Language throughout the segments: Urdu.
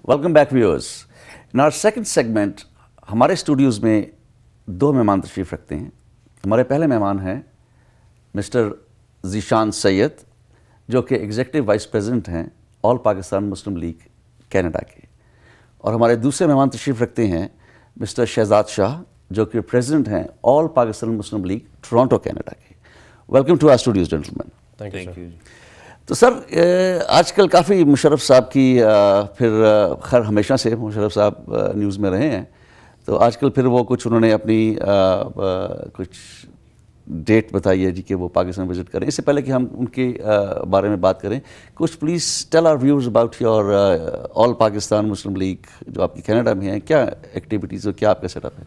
Welcome back viewers. In our second segment ہمارے اسٹوڈیوز میں دو مہمان تشریف رکھتے ہیں. ہمارے پہلے مہمان ہیں مسٹر ذیشان سید جو کہ ایگزیکٹو وائس پریزیڈنٹ ہیں آل پاکستان مسلم لیگ کینیڈا کے, اور ہمارے دوسرے مہمان تشریف رکھتے ہیں مسٹر شہزاد شاہ جو کہ پریزیڈنٹ ہیں آل پاکستان مسلم لیگ ٹورانٹو کینیڈا کے. Welcome to our studios gentleman. Thank you. تو سر آج کل کافی مشرف صاحب کی پھر خیر ہمیشہ سے مشرف صاحب نیوز میں رہے ہیں, تو آج کل پھر وہ کچھ انہوں نے اپنی کچھ ڈیٹ بتائی ہے جی کہ وہ پاکستان وزٹ کریں. اس سے پہلے کہ ہم ان کے بارے میں بات کریں, کچھ please tell our viewers about your All Pakistan Muslim League جو آپ کی کینیڈا میں ہیں, کیا ایکٹیویٹیز اور کیا آپ کا سیٹ اپ ہے؟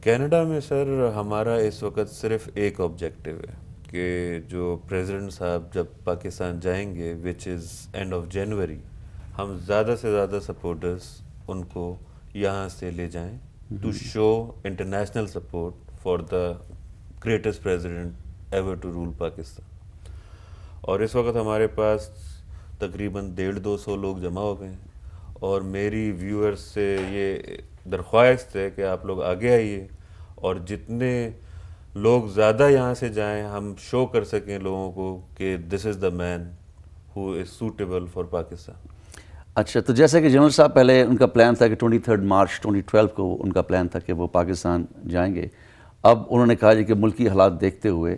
کینیڈا میں سر ہمارا اس وقت صرف ایک آبجیکٹو ہے کہ جو پریزیڈنٹ صاحب جب پاکستان جائیں گے وچ از اینڈ آف جنوری, ہم زیادہ سے زیادہ سپورٹرز ان کو یہاں سے لے جائیں to show international support for the greatest president ever to rule Pakistan. اور اس وقت ہمارے پاس تقریباً 150-200 لوگ جمع ہو گئے ہیں, اور میری ویورز سے یہ درخواست ہے کہ آپ لوگ آگے آئیے اور جتنے لوگ زیادہ یہاں سے جائیں ہم شو کر سکیں لوگوں کو کہ دس از دا مین ہو از سوٹیبل فار پاکستان. اچھا, تو جیسا کہ جنرل صاحب پہلے ان کا پلان تھا کہ 23 مارچ 2012 کو ان کا پلان تھا کہ وہ پاکستان جائیں گے, اب انہوں نے کہا جی کہ ملکی حالات دیکھتے ہوئے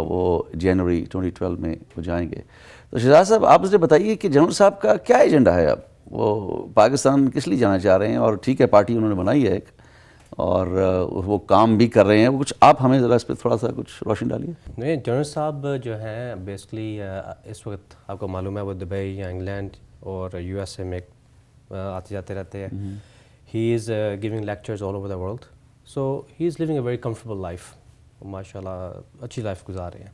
وہ جنوری 2012 میں وہ جائیں گے. تو شہزاد صاحب آپ مجھے بتائیے کہ جنرل صاحب کا کیا ایجنڈا ہے, اب وہ پاکستان کس لیے جانا چاہ رہے ہیں؟ اور ٹھیک ہے پارٹی انہوں نے بنائی ہے ایک اور وہ کام بھی کر رہے ہیں, وہ کچھ آپ ہمیں ذرا اس پہ تھوڑا سا کچھ روشنی ڈالیے. نہیں, جنرل صاحب جو ہیں بیسکلی اس وقت آپ کو معلوم ہے وہ دبئی یا انگلینڈ اور یو ایس اے میں آتے جاتے رہتے ہیں. He is giving lectures all over the world, so he is living a very comfortable life, ماشاء اللہ اچھی لائف گزار رہے ہیں.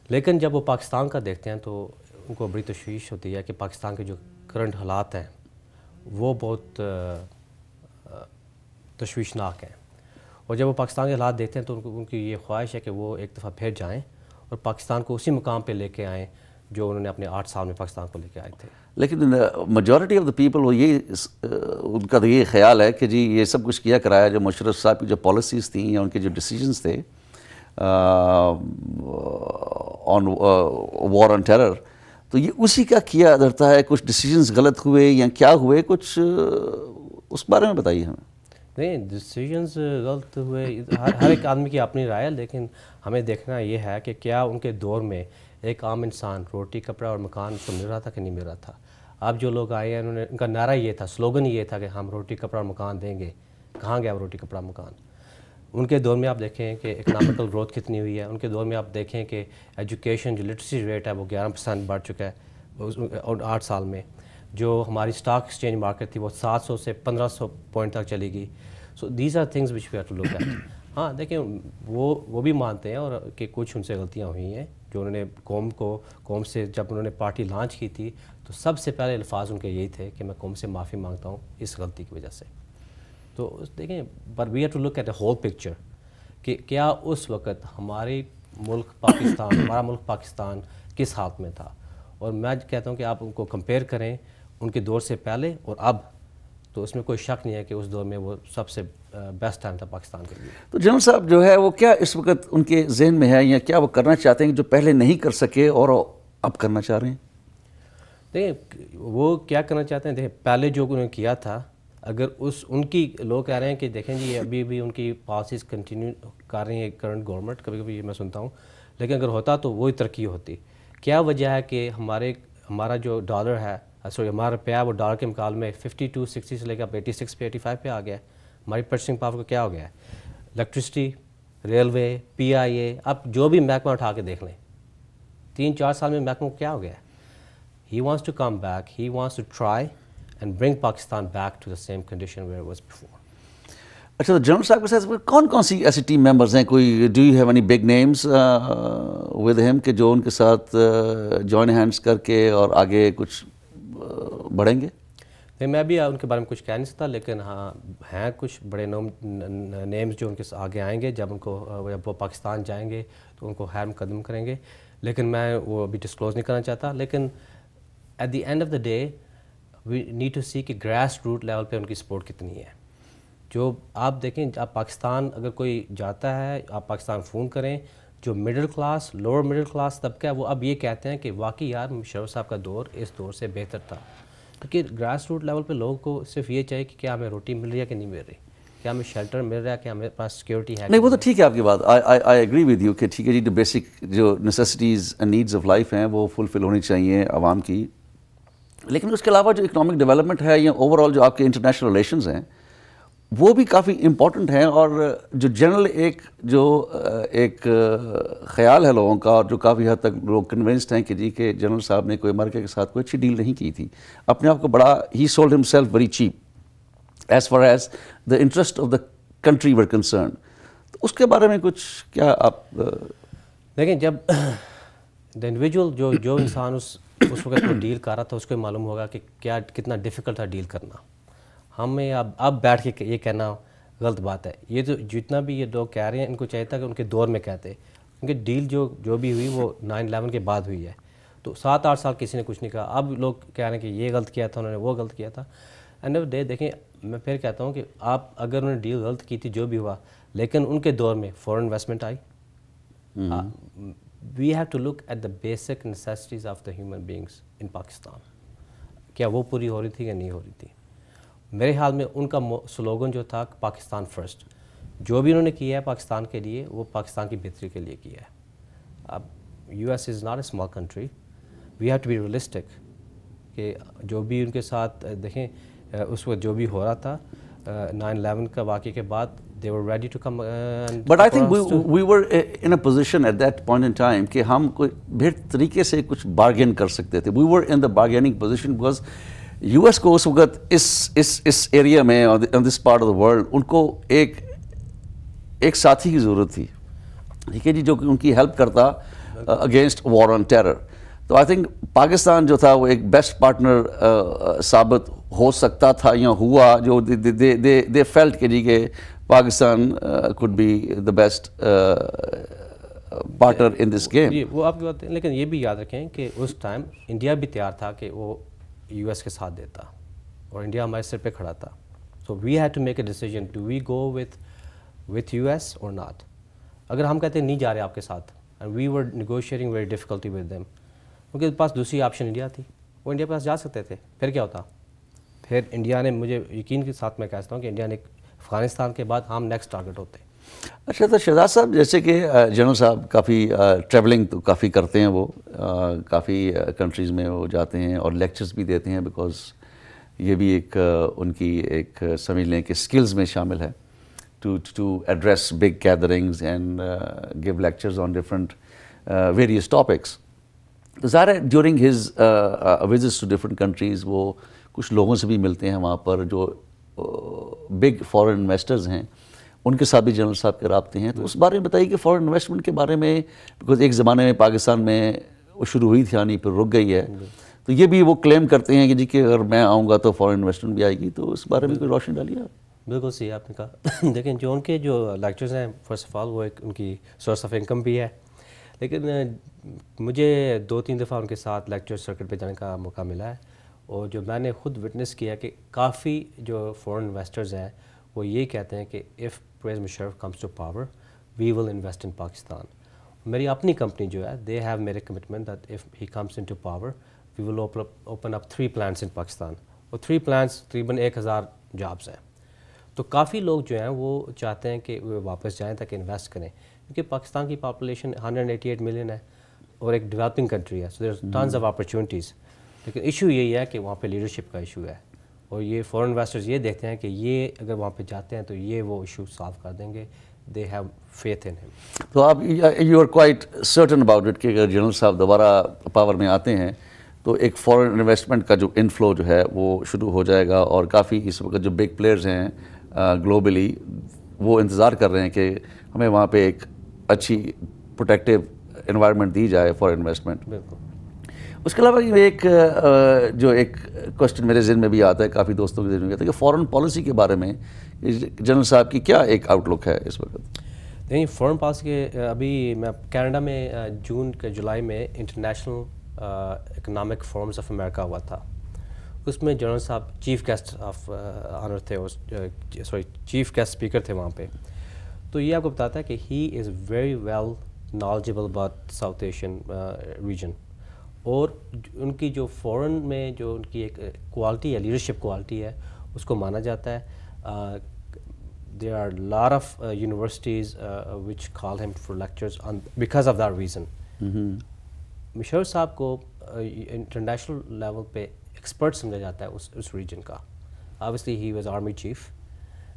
لیکن جب وہ پاکستان کا دیکھتے ہیں تو ان کو بڑی تشویش ہوتی ہے کہ پاکستان کے جو کرنٹ حالات ہیں وہ بہت تشویشناک ہیں. اور جب وہ پاکستان کے حالات دیکھتے ہیں تو ان کی یہ خواہش ہے کہ وہ ایک دفعہ پھر جائیں اور پاکستان کو اسی مقام پہ لے کے آئیں جو انہوں نے اپنے 8 سال میں پاکستان کو لے کے آئے تھے. لیکن میجورٹی آف دا پیپل وہ یہ ان کا تو یہ خیال ہے کہ جی یہ سب کچھ کیا کرایا جو مشرف صاحب کی جو پالیسیز تھیں یا ان کے جو ڈیسیجنز تھے آن وار آن ٹیرر, تو یہ اسی کا کیا دھرتا ہے. کچھ ڈیسیجنز غلط ہوئے یا کیا ہوئے, کچھ اس بارے میں بتائیے ہمیں. نہیں, ڈیسیجنز غلط ہوئے, ہر ایک آدمی کی اپنی رائے ہے, لیکن ہمیں دیکھنا یہ ہے کہ کیا ان کے دور میں ایک عام انسان روٹی کپڑا اور مکان اس کو مل رہا تھا کہ نہیں مل رہا تھا. اب جو لوگ آئے ہیں انہوں نے, ان کا نعرہ یہ تھا, سلوگن یہ تھا کہ ہم روٹی کپڑا اور مکان دیں گے. کہاں گیا وہ روٹی کپڑا مکان؟ ان کے دور میں آپ دیکھیں کہ اکنامکل گروتھ کتنی ہوئی ہے. ان کے دور میں آپ دیکھیں کہ ایجوکیشن جو لٹریسی ریٹ ہے وہ 11% بڑھ چکا ہے 8 سال میں. جو ہماری اسٹاک ایکسچینج مارکیٹ تھی وہ 700 سے 1500 پوائنٹ تک چلی گئی. So these are things which we have to look at. ہاں دیکھیں وہ بھی مانتے ہیں اور کہ کچھ ان سے غلطیاں ہوئی ہیں جو انہوں نے قوم سے جب انہوں نے پارٹی لانچ کی تھی تو سب سے پہلے الفاظ ان کے یہی تھے کہ میں قوم سے معافی مانگتا ہوں اس غلطی کی وجہ سے. تو دیکھیں but we have to look at a whole picture کہ کیا اس وقت ہمارا ملک پاکستان کس حالت میں تھا. اور میں کہتا ہوں کہ آپ ان کو کمپیئر کریں ان کے دور سے پہلے اور اب, تو اس میں کوئی شک نہیں ہے کہ اس دور میں وہ سب سے بیسٹ ٹائم تھا پاکستان کے لیے. تو جنرل صاحب جو ہے وہ کیا اس وقت ان کے ذہن میں ہے یا کیا وہ کرنا چاہتے ہیں جو پہلے نہیں کر سکے اور اب کرنا چاہ رہے ہیں؟ دیکھیں وہ کیا کرنا چاہتے ہیں, دیکھیں پہلے جو انہوں نے کیا تھا, اگر ان کی لوگ کہہ رہے ہیں کہ دیکھیں جی ابھی بھی ان کی پالیسیز کنٹینیو کر رہی ہیں کرنٹ گورنمنٹ, کبھی کبھی یہ میں سنتا ہوں, لیکن اگر ہوتا تو وہی ترقی ہوتی. کیا وجہ ہے کہ ہمارا جو ڈالر ہے, سوری ہمارا روپیہ وہ ڈالر کے مقابلے میں 52-60 سے لے کر 86 پہ 85 پہ آ گیا ہے. ہماری پرچیسنگ پاور کو کیا ہو گیا ہے؟ الیکٹرسٹی, ریلوے, PIA, آپ جو بھی محکمہ اٹھا کے دیکھ لیں 3-4 سال میں محکمہ کو کیا ہو گیا ہے. He wants to come back, he wants to try and bring Pakistan back to the same condition where it was before. اچھا, تو جنرل صاحب کے ساتھ کون سی ایسی ٹیم ممبرز ہیں, کوئی do you have any big names with ہم کہ جو ان کے ساتھ جوائن ہینڈس کر کے اور آگے کچھ بڑھیں گے؟ نہیں, میں بھی ان کے بارے میں کچھ کہہ نہیں سکتا, لیکن ہاں ہیں کچھ بڑے نیمز جو ان کے آگے آئیں گے جب وہ پاکستان جائیں گے تو ان کو خیر مقدم کریں گے, لیکن میں وہ ابھی ڈسکلوز نہیں کرنا چاہتا. لیکن at the end of the day we need to see کہ گراس روٹ لیول پہ ان کی سپورٹ کتنی ہے. جو آپ دیکھیں آپ پاکستان اگر کوئی جاتا ہے, آپ پاکستان فون کریں, جو middle class lower middle class طبقہ ہے وہ اب یہ کہتے ہیں کہ واقعی یار مشرف صاحب کا دور اس دور سے بہتر تھا. کیونکہ گراس روٹ لیول پہ لوگوں کو صرف یہ چاہیے کہ کیا ہمیں روٹی مل رہی ہے کہ نہیں مل رہی, کیا ہمیں شیلٹر مل رہا ہے, کیا ہمیں پاس سیکورٹی ہے. نہیں وہ تو ٹھیک ہے آپ کی بات, آئی ایگری ود یو کہ ٹھیک ہے جی, جو بیسک جو necessities and needs of life ہیں وہ فلفل ہونی چاہیے عوام کی, لیکن اس کے علاوہ جو اکنامک ڈیولپمنٹ ہے یا اوور آل جو آپ کے انٹرنیشنل ریلیشنز ہیں وہ بھی کافی امپورٹنٹ ہیں. اور جو جنرل ایک خیال ہے لوگوں کا, اور جو کافی حد تک لوگ کنونسڈ ہیں کہ جی کہ جنرل صاحب نے کوئی امریکہ کے ساتھ کوئی اچھی ڈیل نہیں کی تھی, اپنے آپ کو بڑا ہی sold himself very cheap as far as the interest of the country were concern. تو اس کے بارے میں کچھ کیا آپ دیکھیں, جب دا انڈیویجول جو انسان اس وقت وہ ڈیل کر رہا تھا اس کو معلوم ہوگا کہ کیا کتنا ڈیفیکلٹ تھا ڈیل کرنا. ہمیں اب بیٹھ کے یہ کہنا غلط بات ہے. یہ جو جتنا بھی یہ لوگ کہہ رہے ہیں ان کو چاہیے تھا کہ ان کے دور میں کہتے, کیونکہ ڈیل جو بھی ہوئی وہ 9/11 کے بعد ہوئی ہے, تو 7-8 سال کسی نے کچھ نہیں کہا. اب لوگ کہہ رہے ہیں کہ یہ غلط کیا تھا انہوں نے, وہ غلط کیا تھا. اینڈ آف ڈے دیکھیں, میں پھر کہتا ہوں کہ آپ اگر انہوں نے ڈیل غلط کی تھی جو بھی ہوا, لیکن ان کے دور میں فورن انویسٹمنٹ آئی. We have to look at the basic necessities of the human beings in Pakistan. کیا وہ پوری ہو رہی تھی یا نہیں ہو رہی تھی؟ میرے خیال میں ان کا سلوگن جو تھا پاکستان فرسٹ, جو بھی انہوں نے کیا ہے پاکستان کے لیے وہ پاکستان کی بہتری کے لیے کیا ہے. اب U S is not a small country, we have to be realistic کہ جو بھی ان کے ساتھ دیکھیں اس وقت جو بھی ہو رہا تھا 9/11 کا واقعے کے بعد, they were ready to come. But I think we were in a position at that point in time کہ ہم کوئی بہتر طریقے سے کچھ بارگین کر سکتے تھے. We were in the bargaining position because U S کو اس وقت اس ایریا میں on this part of the world ان کو ایک ساتھی کی ضرورت تھی, ٹھیک ہے جی, جو کہ ان کی ہیلپ کرتا اگینسٹ وار آن ٹیرر. تو آئی تھنک پاکستان جو تھا وہ ایک بیسٹ پارٹنر ثابت ہو سکتا تھا یا ہوا, جو دے فیلٹ کہ جی کہ Pakistan could be the best partner in this game. جی وہ آپ کی بات ہے, لیکن یہ بھی یاد رکھیں کہ اس ٹائم انڈیا بھی تیار تھا کہ وہ یو ایس کے ساتھ دیتا, اور انڈیا ہمارے سر پہ کھڑا تھا. So we had to make a decision, do we go with U S or not. اگر ہم کہتے ہیں نہیں جا رہے آپ کے ساتھ, and we were negotiating very difficulty with them, کیونکہ پاس دوسری آپشن انڈیا تھی, وہ انڈیا کے پاس جا سکتے تھے. پھر کیا ہوتا, پھر انڈیا نے, مجھے یقین کے ساتھ میں کہتا ہوں کہ انڈیا نے افغانستان کے بعد ہم نیکسٹ ٹارگٹ ہوتے. اچھا, تو شہزاد صاحب جیسے کہ جنرل صاحب کافی ٹریولنگ تو کافی کرتے ہیں, وہ کافی کنٹریز میں وہ جاتے ہیں اور لیکچرز بھی دیتے ہیں, بیکاز یہ بھی ایک ان کی ایک سمجھ لیں کہ اسکلز میں شامل ہے to address big gatherings and give lectures on different various topics. تو ظاہر ہے during his visits to different countries وہ کچھ لوگوں سے بھی ملتے ہیں وہاں پر جو بگ فارن انویسٹرز ہیں, ان کے ساتھ بھی جنرل صاحب کے رابطے ہیں. تو اس بارے میں بتائیے کہ فارن انویسٹمنٹ کے بارے میں, بیکاز ایک زمانے میں پاکستان میں وہ شروع ہوئی تھی آنی, پھر رک گئی ہے, تو یہ بھی وہ کلیم کرتے ہیں کہ جی کہ اگر میں آؤں گا تو فارن انویسٹمنٹ بھی آئے گی. تو اس بارے میں کوئی روشنی ڈالیے آپ. بالکل صحیح آپ نے کہا. دیکھیں جو ان کے جو لیکچرز ہیں, فرسٹ آف آل وہ ایک ان کی سورس آف انکم بھی ہے, لیکن مجھے 2-3 دفعہ ان کے ساتھ لیکچر سرکٹ پہ جانے کا موقع ملا ہے, اور جو میں نے خود وٹنس کیا کہ کافی جو فورن انویسٹرز ہیں وہ یہی کہتے ہیں کہ if Pervez Musharraf comes to power we will invest in Pakistan. میری اپنی کمپنی جو ہے they have made a commitment that if he comes in to power we will open up 3 plants in Pakistan, اور 3 plants تقریباً 1000 جابس ہیں. تو کافی لوگ جو ہیں وہ چاہتے ہیں کہ وہ واپس جائیں تاکہ انویسٹ کریں, کیونکہ پاکستان کی پاپولیشن 188 ملین ہے اور ایک ڈیولپنگ کنٹری ہے, سو دیر ٹنز آف اپرچونیٹیز. لیکن ایشو یہی ہے کہ وہاں پہ لیڈرشپ کا ایشو ہے, اور یہ فورن انویسٹرز یہ دیکھتے ہیں کہ یہ اگر وہاں پہ جاتے ہیں تو یہ وہ ایشو سالو کر دیں گے. دے ہیو فیتھ ان ہم. تو آپ you are quite certain about it کہ اگر جنرل صاحب دوبارہ پاور میں آتے ہیں تو ایک فورن انویسٹمنٹ کا جو انفلو جو ہے وہ شروع ہو جائے گا, اور کافی اس وقت جو بگ پلیئرز ہیں گلوبلی وہ انتظار کر رہے ہیں کہ ہمیں وہاں پہ ایک اچھی پروٹیکٹیو انوائرمنٹ دی جائے فار انویسٹمنٹ. بالکل. اس کے علاوہ ایک جو ایک کوشچن میرے ذہن میں بھی آتا ہے, کافی دوستوں کے ذہن میں آتا ہے کہ فارن پالیسی کے بارے میں جنرل صاحب کی کیا ایک آؤٹ لک ہے اس وقت. نہیں, فارن پالیسی کے ابھی میں کینیڈا میں جولائی میں international economic forums of America ہوا تھا, اس میں جنرل صاحب چیف گیسٹ آف آنر تھے، سوری چیف گیسٹ اسپیکر تھے وہاں پہ. تو یہ آپ کو بتاتا ہے کہ he is very well knowledgeable about South Asian region. اور ان کی جو فورن میں جو ان کی ایک کوالٹی ہے، لیڈرشپ کوالٹی ہے، اس کو مانا جاتا ہے. There are lot of universities which call him for lectures because of that reason. Musharraf صاحب کو انٹرنیشنل لیول پہ ایکسپرٹ سمجھا جاتا ہے اس ریجن کا. Obviously he was army chief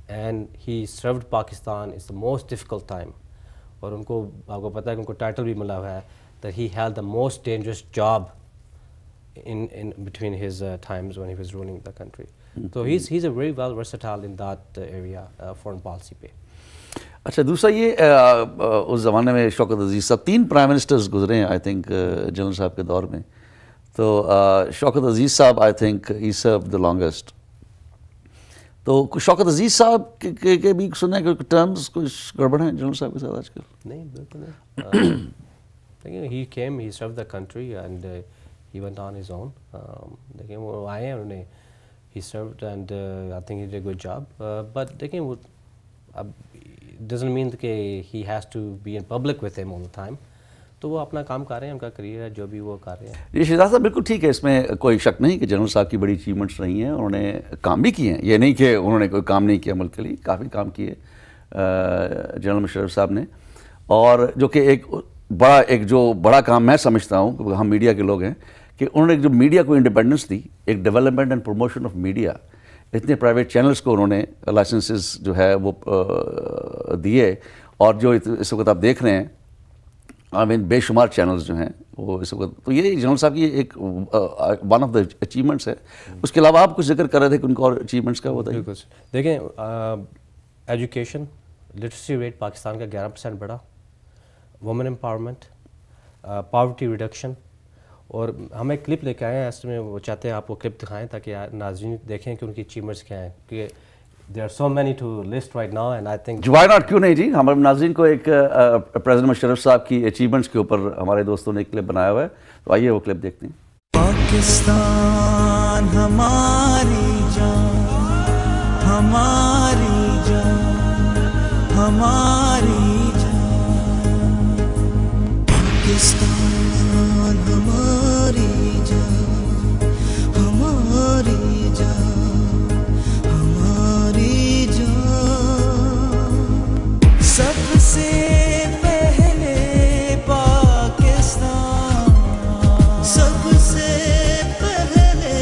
and he served Pakistan as the most difficult time. اور ان کو آپ کو پتہ ہے کہ ان کو ٹائٹل بھی ملا ہوا ہے that he held the most dangerous job in between his times when he was ruling the country. So he's a very well versatile in that area, foreign policy پہ. اچھا دوسرا یہ اس زمانے میں شوکت عزیز صاحب 3 پرائم منسٹرز گزرے ہیں آئی تھنک جنرل صاحب کے دور میں. تو شوکت عزیز صاحب I think he serve the longest. تو شوکت عزیز صاحب کے بھی سنیں کہ ٹرمز کچھ گڑبڑ ہیں جنرل صاحب کے ساتھ آج کل؟ نہیں بالکل نہیں. He came, he served the country and he went on his own. دیکھیں وہ آئے ہیں، انہوں نے he served and I think he did a good job. But دیکھیں وہ اب doesn't mean کہ he has to be in public with him all the time. تو وہ اپنا کام کر رہے ہیں، ان کا کریئر ہے جو بھی وہ کر رہے ہیں. یہ شہزاد صاحب بالکل ٹھیک ہے، اس میں کوئی شک نہیں کہ جنرل صاحب کی بڑی اچیومنٹس رہی ہیں. انہوں نے کام بھی کیے ہیں، یہ نہیں کہ انہوں نے کوئی کام نہیں کیا ملک کے لیے، کافی کام کیے جنرل مشرف صاحب نے. اور جو کہ ایک جو بڑا کام میں سمجھتا ہوں کہ ہم میڈیا کے لوگ ہیں کہ انہوں نے جو میڈیا کو انڈیپینڈنس دی، ایک development and promotion of media. اتنے پرائیویٹ چینلز کو انہوں نے لائسنسز جو ہے وہ دیے. اور جو اس وقت آپ دیکھ رہے ہیں بے شمار چینلز جو ہیں وہ اس وقت. تو یہ جنرل صاحب کی ایک ون آف دا اچیومنٹس ہے. اس کے علاوہ آپ کچھ ذکر کر رہے تھے کہ ان کو اور اچیومنٹس کا ہوتا ہے. بالکل دیکھیں ایجوکیشن لٹریسی ریٹ پاکستان کا 11% بڑھا، وومن امپاورمنٹ، پاورٹی ریڈکشن. اور ہم ایک کلپ لے کے آئے ہیں، اس میں وہ چاہتے ہیں آپ وہ کلپ دکھائیں تاکہ ناظرین دیکھیں کہ ان کی اچیومنٹس کیا ہیں. کیونکہ there are so many to list right now and I think why not کیوں نہیں جی. ہمارے ناظرین کو ایک پریزیڈنٹ مشرف صاحب کی اچیومنٹس کے اوپر ہمارے دوستوں نے ایک کلپ بنایا ہوا ہے، تو آئیے وہ کلپ دیکھتے ہیں. پاکستان ہماری جان، ہماری جان، ہماری جان. پاکستان ہماری جان، ہماری جان، ہماری جان. سب سے پہلے پاکستان، سب سے پہلے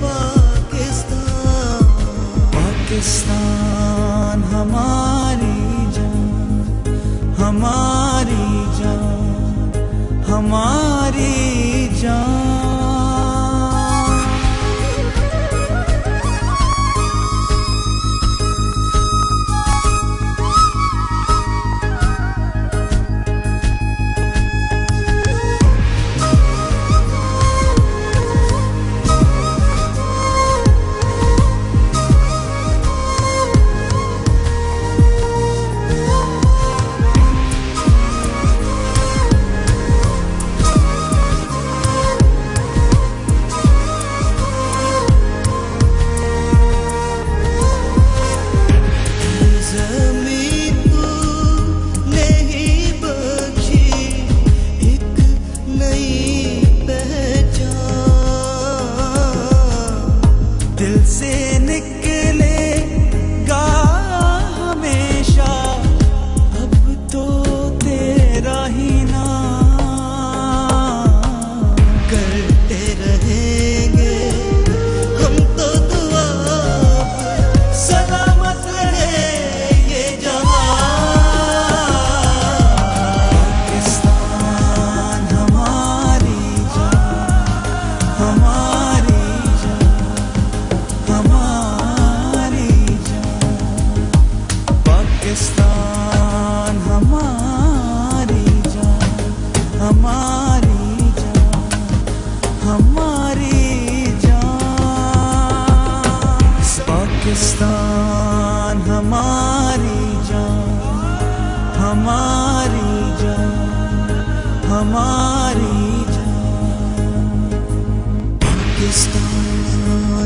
پاکستان. پاکستان ہماری جان، ہماری جان، ہماری جان. پاکستان ہماری جان، ہماری جان، ہماری جان. پاکستان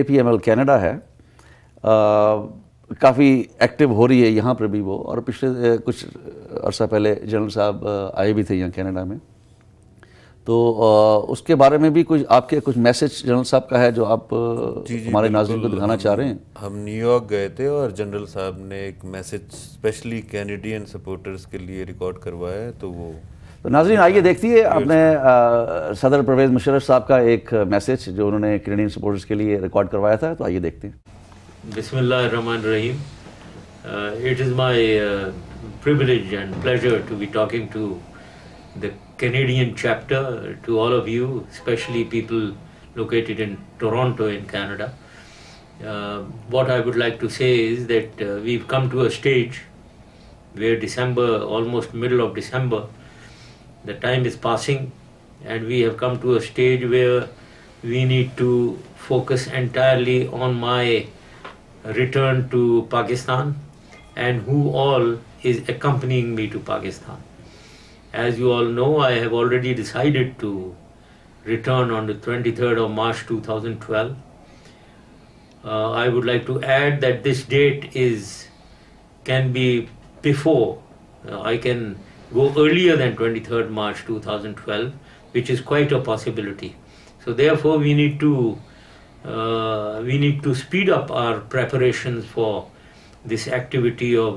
APML کینیڈا ہے کافی ایکٹیو ہو رہی ہے یہاں پر بھی وہ, اور پچھلے کچھ عرصہ پہلے جنرل صاحب آئے بھی تھے یہاں کینیڈا میں, تو اس کے بارے میں بھی کچھ آپ کے کچھ میسج جنرل صاحب کا ہے جو آپ ہمارے ناظرین کو دکھانا چاہ رہے ہیں؟ ہم نیو یارک گئے تھے اور جنرل صاحب نے ایک میسج اسپیشلی کینیڈین سپورٹرز کے لیے ریکارڈ کروایا ہے, تو وہ تو ناظرین آئیے دیکھتی ہے آپ نے صدر پرویز مشرف صاحب کا ایک میسج جو انہوں نے کینیڈین سپورٹرز کے لیے ریکارڈ کروایا تھا, تو آئیے دیکھتے ہیں. بسم اللہ الرحمن الرحیم. It is my privilege and pleasure to be talking to the Canadian chapter, to all of you, especially people located in Toronto in Canada. What I would like to say is that we've come to a stage where December, almost middle of December, the time is passing, and we have come to a stage where we need to focus entirely on my return to Pakistan and who all is accompanying me to Pakistan. As you all know, I have already decided to return on the 23rd of March 2012. I would like to add that this date can be before. I can go earlier than 23rd March 2012, which is quite a possibility. So therefore we need to speed up our preparations for this activity of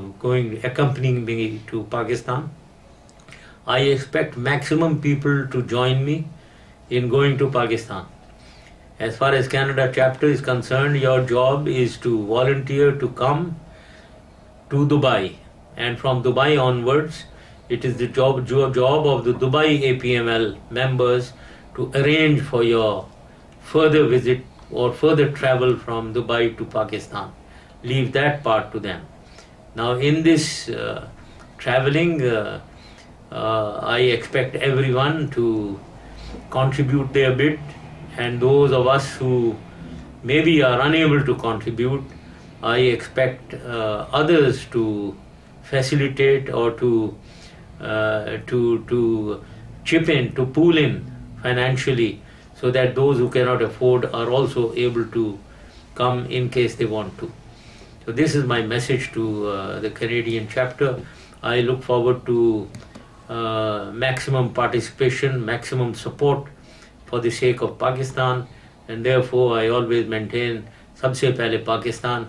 accompanying me to Pakistan. I expect maximum people to join me in going to Pakistan. As far as Canada chapter is concerned, your job is to volunteer to come to Dubai, and from Dubai onwards, it is the job of the Dubai APML members to arrange for your further visit or further travel from Dubai to Pakistan. Leave that part to them. Now in this traveling, I expect everyone to contribute their bit, and those of us who maybe are unable to contribute, I expect others to facilitate or to chip in, to pool in financially, so that those who cannot afford are also able to come in case they want to. So this is my message to the Canadian chapter. I look forward to maximum participation, maximum support for the sake of Pakistan, and therefore I always maintain sabse pehle Pakistan,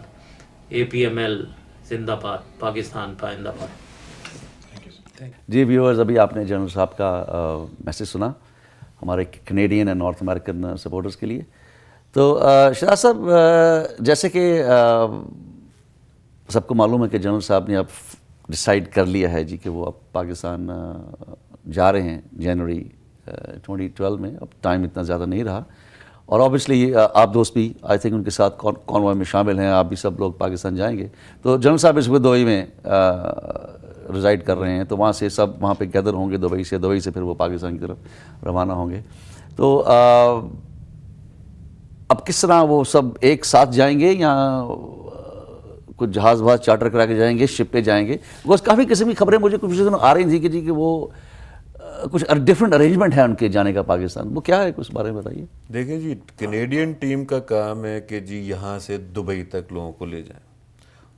APML zindabad, Pakistan paindabad. G viewers, ابھی آپ نے جنرل صاحب کا میسج سنا ہمارے Canadian and north American supporters کے لیے. تو شہزاد صاحب, جیسے کہ سب کو معلوم ہے کہ جنرل صاحب نے اب ڈیسائیڈ کر لیا ہے جی کہ وہ اب پاکستان جا رہے ہیں جنوری 2012 میں. اب ٹائم اتنا زیادہ نہیں رہا, اور آبویسلی آپ دوست بھی آئی تھنک ان کے ساتھ کانوائے میں شامل ہیں, آپ بھی سب لوگ پاکستان جائیں گے. تو جنرل صاحب اس وقت دبئی میں ریزائڈ کر رہے ہیں, تو وہاں سے سب وہاں پہ گیدر ہوں گے دبئی سے پھر وہ پاکستان کی طرف روانہ ہوں گے. تو اب کس طرح وہ سب ایک ساتھ جائیں گے, یا کچھ جہاز چارٹر کرا کے جائیں گے, شپ پہ جائیں گے؟ بکاز کافی قسم کی خبریں مجھے کچھ دنوں آ رہی تھیں کہ جی کہ وہ کچھ ڈفرینٹ ارینجمنٹ ہے ان کے جانے کا پاکستان. وہ کیا ہے, کچھ بارے میں بتائیے. دیکھیں جی, کینیڈین ٹیم کا کام ہے کہ جی یہاں سے دبئی تک لوگوں کو لے جائیں,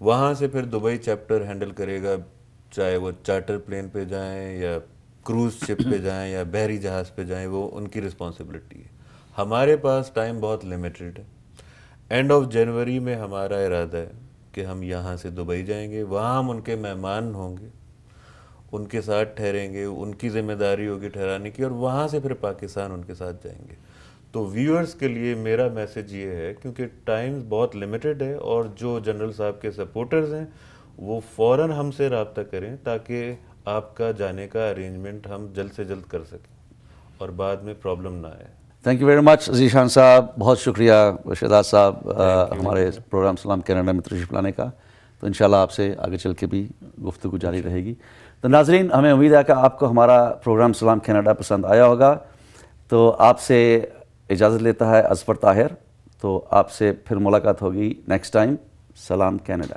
وہاں سے پھر دبئی چیپٹر ہینڈل کرے گا, چاہے وہ چارٹر پلین پہ جائیں یا کروز شپ پہ جائیں یا بحری جہاز پہ جائیں, وہ ان کی رسپانسبلٹی ہے. ہمارے پاس ٹائم بہت لمیٹڈ ہے. اینڈ آف جنوری میں ہمارا ارادہ ہے کہ ہم یہاں سے دبئی جائیں گے, وہاں ہم ان کے مہمان ہوں گے, ان کے ساتھ ٹھہریں گے, ان کی ذمہ داری ہوگی ٹھہرانے کی, اور وہاں سے پھر پاکستان ان کے ساتھ جائیں گے. تو ویورز کے لیے میرا میسج یہ ہے, کیونکہ ٹائم بہت لمیٹڈ ہے, اور جو جنرل صاحب کے سپورٹرز ہیں وہ فوراً ہم سے رابطہ کریں تاکہ آپ کا جانے کا ارینجمنٹ ہم جلد سے جلد کر سکیں اور بعد میں پرابلم نہ آئے. Thank you very much Zeeshan صاحب, بہت شکریہ شہزاد صاحب ہمارے پروگرام سلام کینیڈا میں تشریف لانے کا. تو انشاءاللہ آپ سے آگے چل کے بھی گفتگو جاری رہے گی. تو ناظرین, ہمیں امید ہے کہ آپ کو ہمارا پروگرام سلام کینیڈا پسند آیا ہوگا. تو آپ سے اجازت لیتا ہے اظفر طاہر. تو آپ سے پھر ملاقات ہوگی نیکسٹ ٹائم. سلام کینیڈا.